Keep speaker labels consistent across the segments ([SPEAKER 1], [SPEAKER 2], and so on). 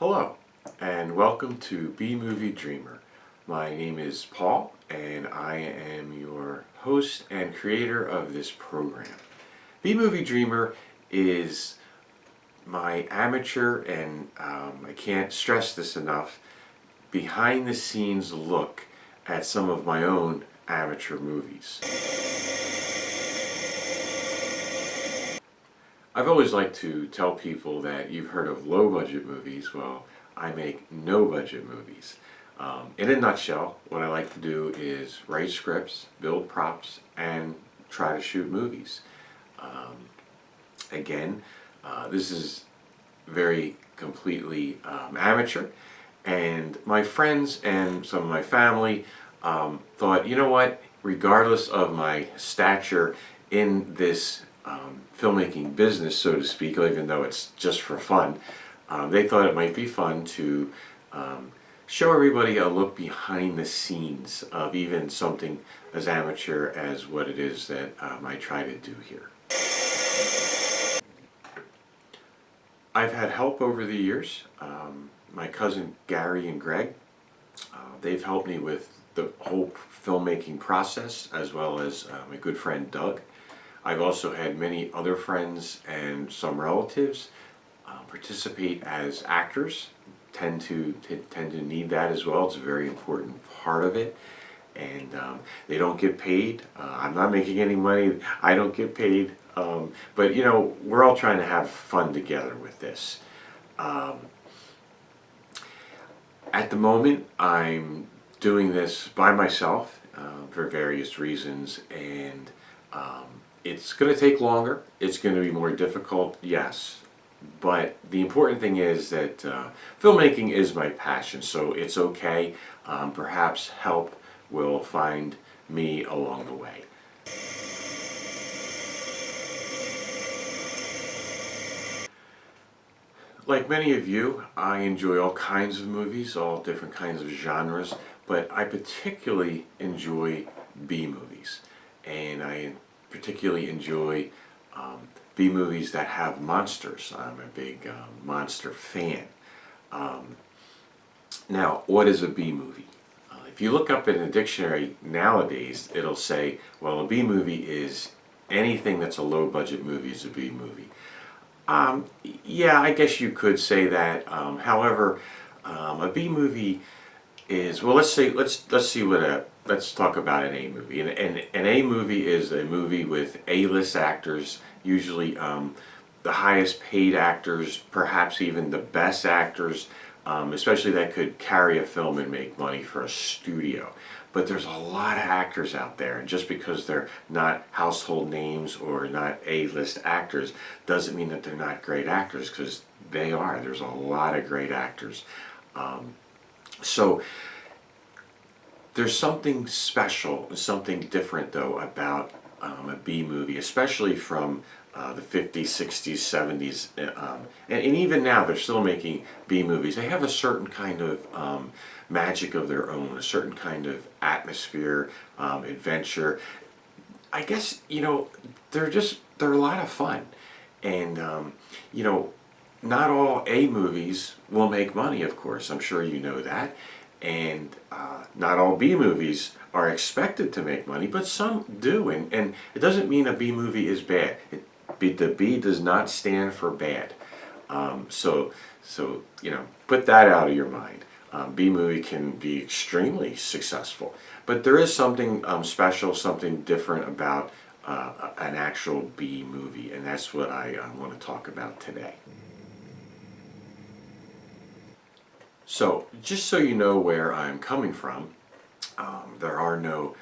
[SPEAKER 1] Hello, and welcome to B-Movie Dreamer. My name is Paul, and I am your host and creator of this program. B-Movie Dreamer is my amateur, and I can't stress this enough, behind-the-scenes look at some of my own amateur movies. I've always liked to tell people that you've heard of low-budget movies. Well, I make no-budget movies. In a nutshell, what I like to do is write scripts, build props, and try to shoot movies. Again, this is very completely amateur, and my friends and some of my family thought, you know what, regardless of my stature in this filmmaking business, so to speak, even though it's just for fun, they thought it might be fun to show everybody a look behind the scenes of even something as amateur as what it is that I try to do here. I've had help over the years. My cousin Gary and Greg, they've helped me with the whole filmmaking process, as well as my good friend Doug. I've also had many other friends and some relatives participate as actors. Tend to need that as well. It's a very important part of it, and they don't get paid. I'm not making any money. I don't get paid, but you know, we're all trying to have fun together with this. At the moment, I'm doing this by myself for various reasons, and it's going to take longer. It's going to be more difficult, yes. But the important thing is that filmmaking is my passion, so it's okay. Perhaps help will find me along the way. Like many of you, I enjoy all kinds of movies, all different kinds of genres, but I particularly enjoy B-movies. And I particularly enjoy B-movies that have monsters. I'm a big monster fan. Now, what is a B-movie? If you look up in a dictionary nowadays, it'll say, well, a B-movie is anything that's a low-budget movie is a B-movie. Yeah, I guess you could say that. However, a B-movie is, well, let's talk about an A movie. An A movie is a movie with A-list actors, usually the highest paid actors, perhaps even the best actors, especially that could carry a film and make money for a studio. But there's a lot of actors out there, and just because they're not household names or not A-list actors doesn't mean that they're not great actors, because they are. There's a lot of great actors. So there's something special, something different though about a B movie, especially from the 50s, 60s, 70s, and even now they're still making B movies. They have a certain kind of magic of their own, a certain kind of atmosphere, adventure. I guess, you know, they're a lot of fun, and you know, not all A movies will make money, of course. I'm sure you know that. And not all B movies are expected to make money, but some do. And it doesn't mean a B movie is bad. The B does not stand for bad. So you know, put that out of your mind. B movie can be extremely successful, but there is something special, something different about an actual B movie, and that's what I want to talk about today. So, just so you know where I'm coming from, there are no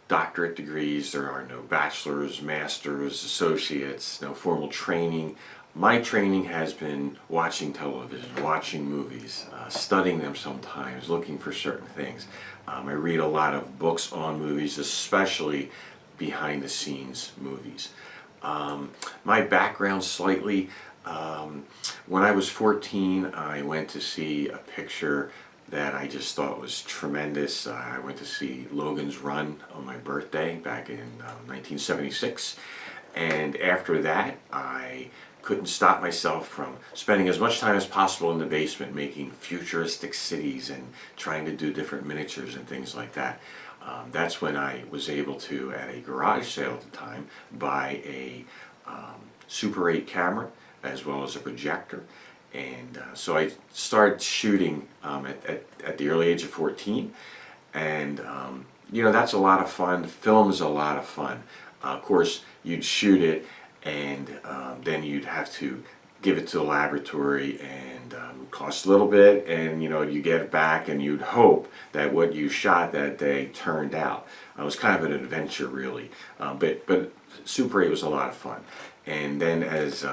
[SPEAKER 1] doctorate degrees, there are no bachelor's, master's, associates, no formal training. My training has been watching television, watching movies, studying them sometimes, looking for certain things. I read a lot of books on movies, especially behind the scenes movies. My background slightly, when I was 14, I went to see a picture that I just thought was tremendous. I went to see Logan's Run on my birthday back in 1976, and after that I couldn't stop myself from spending as much time as possible in the basement making futuristic cities and trying to do different miniatures and things like that. That's when I was able to, at a garage sale at the time, buy a Super 8 camera as well as a projector. And so I started shooting at the early age of 14. And you know, that's a lot of fun. Film is a lot of fun. Of course, you'd shoot it, and then you'd have to give it to the laboratory, and cost a little bit, and you know, you get it back, and you'd hope that what you shot that day turned out. It was kind of an adventure, really. But Super 8 was a lot of fun. And then as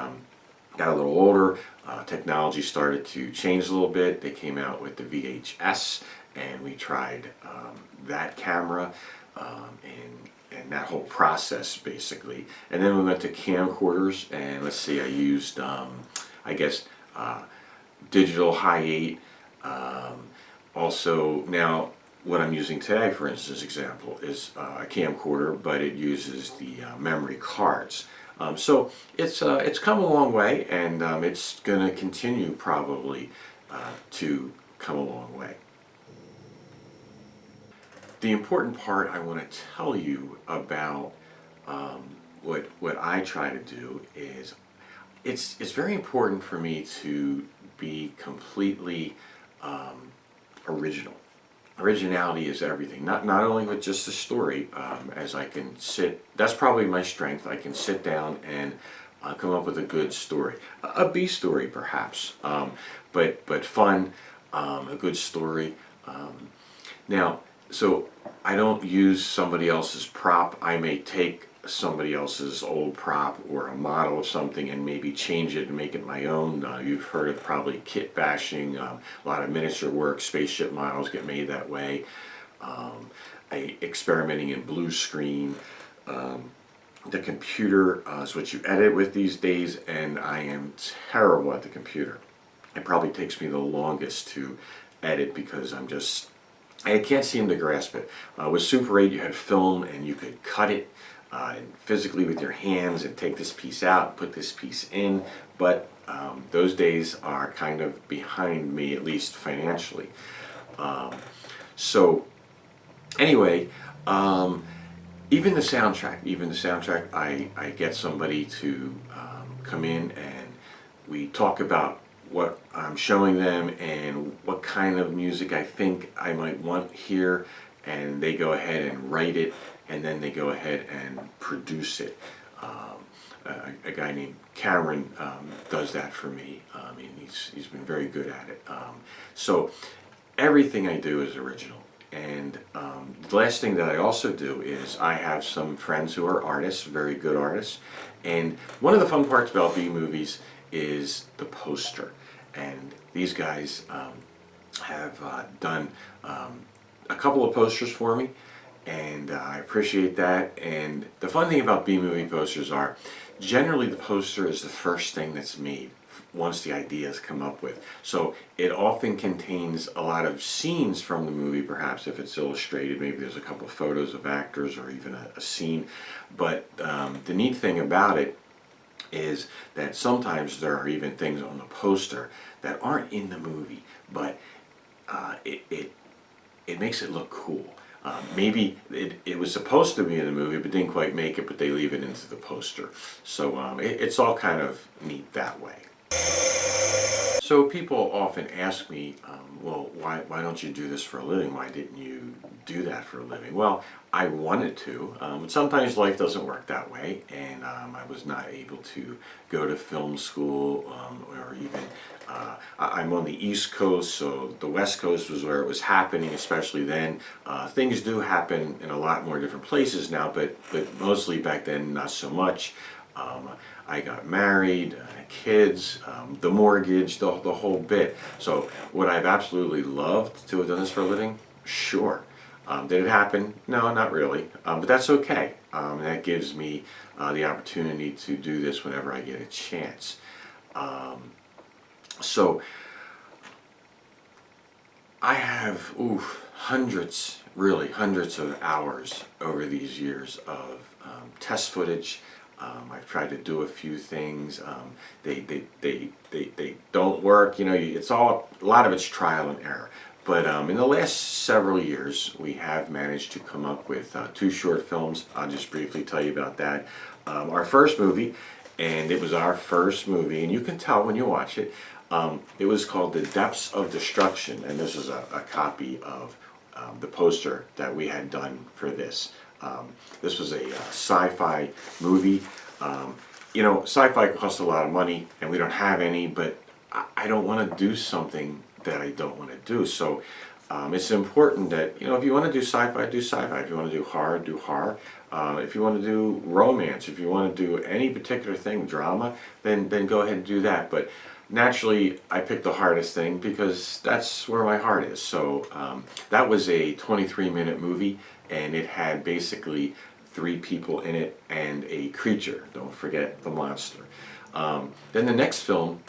[SPEAKER 1] got a little older, technology started to change a little bit. They came out with the VHS, and we tried that camera, and that whole process basically. And then we went to camcorders, and let's see, I used I guess digital high 8. Also now what I'm using today, for instance, example, is a camcorder, but it uses the memory cards. So it's come a long way, and it's going to continue probably to come a long way. The important part I want to tell you about what I try to do is it's very important for me to be completely original. Originality is everything. Not only with just the story, as I can sit. That's probably my strength. I can sit down and come up with a good story, a B story perhaps, but fun, a good story. Now, so I don't use somebody else's prop. I may take somebody else's old prop or a model of something and maybe change it and make it my own. You've heard of probably kit bashing. A lot of miniature work, spaceship models get made that way. Experimenting in blue screen. The computer is what you edit with these days, and I am terrible at the computer. It probably takes me the longest to edit because I can't seem to grasp it. With Super 8 you had film, and you could cut it physically with your hands and take this piece out and put this piece in, but those days are kind of behind me, at least financially. So anyway, even the soundtrack, I get somebody to come in, and we talk about what I'm showing them and what kind of music I think I might want here, and they go ahead and write it, and then they go ahead and produce it. A guy named Cameron does that for me, and he's been very good at it. So everything I do is original. And the last thing that I also do is I have some friends who are artists, very good artists, and one of the fun parts about B-movies is the poster. And these guys have done a couple of posters for me, and I appreciate that. And the fun thing about B-movie posters are generally the poster is the first thing that's made once the ideas come up with. So it often contains a lot of scenes from the movie, perhaps if it's illustrated, maybe there's a couple of photos of actors or even a scene. But the neat thing about it is that sometimes there are even things on the poster that aren't in the movie, but it makes it look cool. Maybe it was supposed to be in the movie but didn't quite make it, but they leave it into the poster. So it's all kind of neat that way. So people often ask me, well, why don't you do this for a living? Why didn't you do that for a living? Well, I wanted to, but sometimes life doesn't work that way, and I was not able to go to film school, or even, I'm on the East Coast, so the West Coast was where it was happening, especially then. Things do happen in a lot more different places now, but mostly back then, not so much. I got married, kids, the mortgage, the whole bit. So would I have absolutely loved to have done this for a living? Sure. Did it happen? No, not really. But that's okay. That gives me the opportunity to do this whenever I get a chance. So I have hundreds of hours over these years of test footage, I've tried to do a few things. They don't work. You know, it's all, a lot of it's trial and error. But in the last several years, we have managed to come up with 2 short films. I'll just briefly tell you about that. Our first movie, and it was our first movie, and you can tell when you watch it, it was called The Depths of Destruction, and this is a copy of the poster that we had done for this. This was a sci-fi movie. You know, sci-fi costs a lot of money, and we don't have any, but I don't want to do something that I don't want to do. So it's important that, you know, if you want to do sci-fi, do sci-fi. If you want to do horror, do horror. If you want to do romance, if you want to do any particular thing, drama, then go ahead and do that. But naturally, I picked the hardest thing because that's where my heart is. So that was a 23-minute movie, and it had basically 3 people in it and a creature. Don't forget the monster. Then the next film,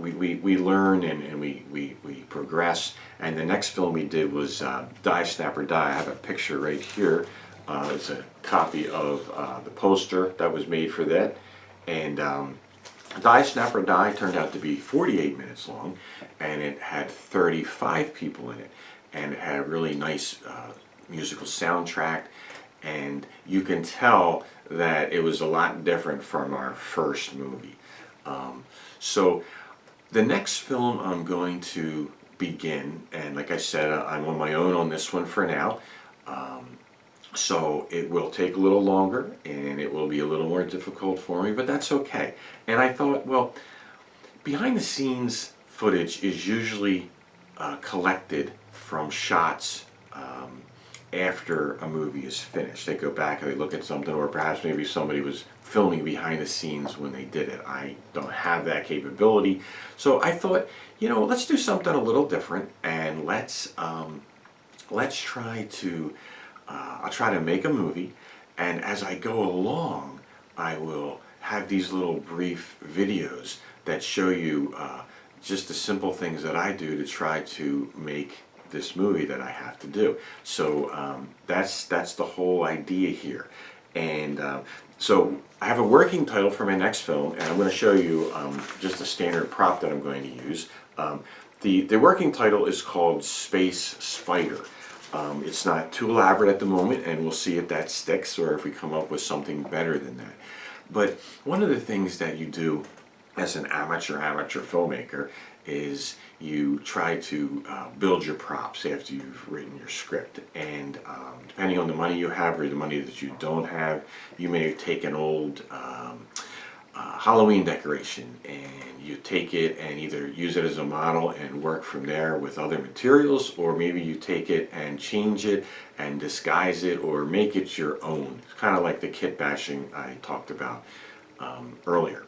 [SPEAKER 1] we learn and we progress. And the next film we did was Die, Snap, or Die. I have a picture right here. It's a copy of the poster that was made for that. And Die, Snap, or Die turned out to be 48 minutes long, and it had 35 people in it. And it had a really nice musical soundtrack, and you can tell that it was a lot different from our first movie. So the next film I'm going to begin, and like I said, I'm on my own on this one for now. So it will take a little longer, and it will be a little more difficult for me, but that's okay. And I thought, well, behind the scenes footage is usually collected from shots after a movie is finished. They go back and they look at something, or perhaps maybe somebody was filming behind the scenes when they did it. I don't have that capability. So I thought, you know, let's do something a little different, and let's try to I'll try to make a movie, and as I go along, I will have these little brief videos that show you just the simple things that I do to try to make this movie that I have to do. So that's the whole idea here. And so I have a working title for my next film, and I'm going to show you just a standard prop that I'm going to use. The working title is called Space Spider. It's not too elaborate at the moment, and we'll see if that sticks or if we come up with something better than that. But one of the things that you do as an amateur filmmaker is you try to build your props after you've written your script. And depending on the money you have or the money that you don't have, you may take an old Halloween decoration, and you take it and either use it as a model and work from there with other materials, or maybe you take it and change it and disguise it or make it your own. It's kind of like the kit bashing I talked about earlier.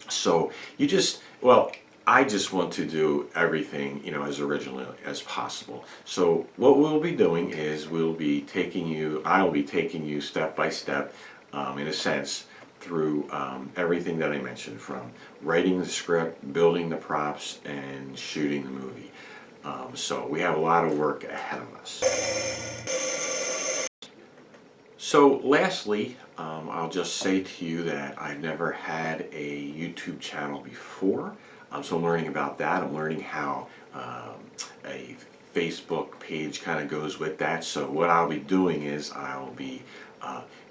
[SPEAKER 1] So you just, well, I just want to do everything, you know, as originally as possible. So what we'll be doing is I'll be taking you step by step, in a sense, through everything that I mentioned, from writing the script, building the props, and shooting the movie. So we have a lot of work ahead of us. So lastly, I'll just say to you that I've never had a YouTube channel before. So I'm learning about that. I'm learning how a Facebook page kind of goes with that. So what I'll be doing is I'll be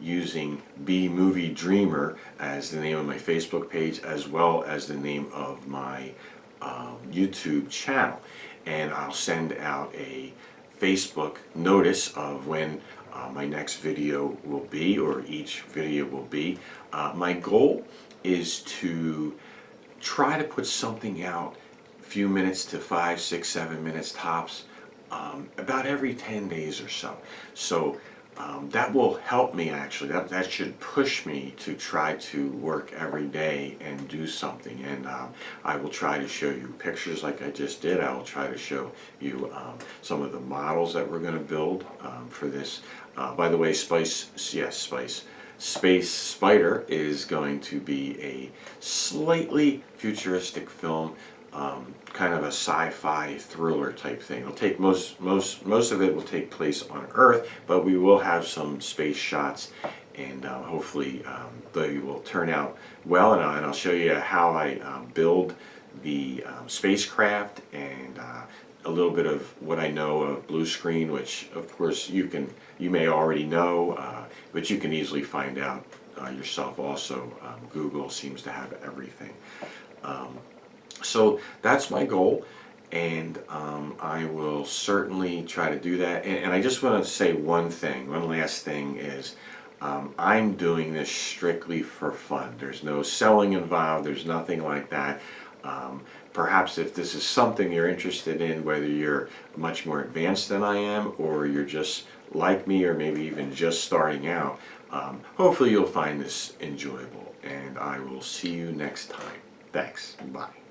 [SPEAKER 1] using B Movie Dreamer as the name of my Facebook page, as well as the name of my YouTube channel. And I'll send out a Facebook notice of when my next video will be, or each video will be. My goal is to try to put something out a few minutes to 5, 6, 7 minutes tops, about every 10 days or so. So that will help me, actually. That should push me to try to work every day and do something. And I will try to show you pictures like I just did. I will try to show you some of the models that we're going to build for this. By the way, Space Spider is going to be a slightly futuristic film, kind of a sci-fi thriller type thing. It'll take most of it will take place on Earth, but we will have some space shots, and hopefully they will turn out well, and I'll show you how I build the spacecraft, and a little bit of what I know of blue screen, which of course you may already know, but you can easily find out yourself also. Google seems to have everything. So that's my goal, and I will certainly try to do that. And I just want to say one last thing is, I'm doing this strictly for fun. There's no selling involved, there's nothing like that. Perhaps if this is something you're interested in, whether you're much more advanced than I am, or you're just like me, or maybe even just starting out, hopefully you'll find this enjoyable, and I will see you next time. Thanks. Bye.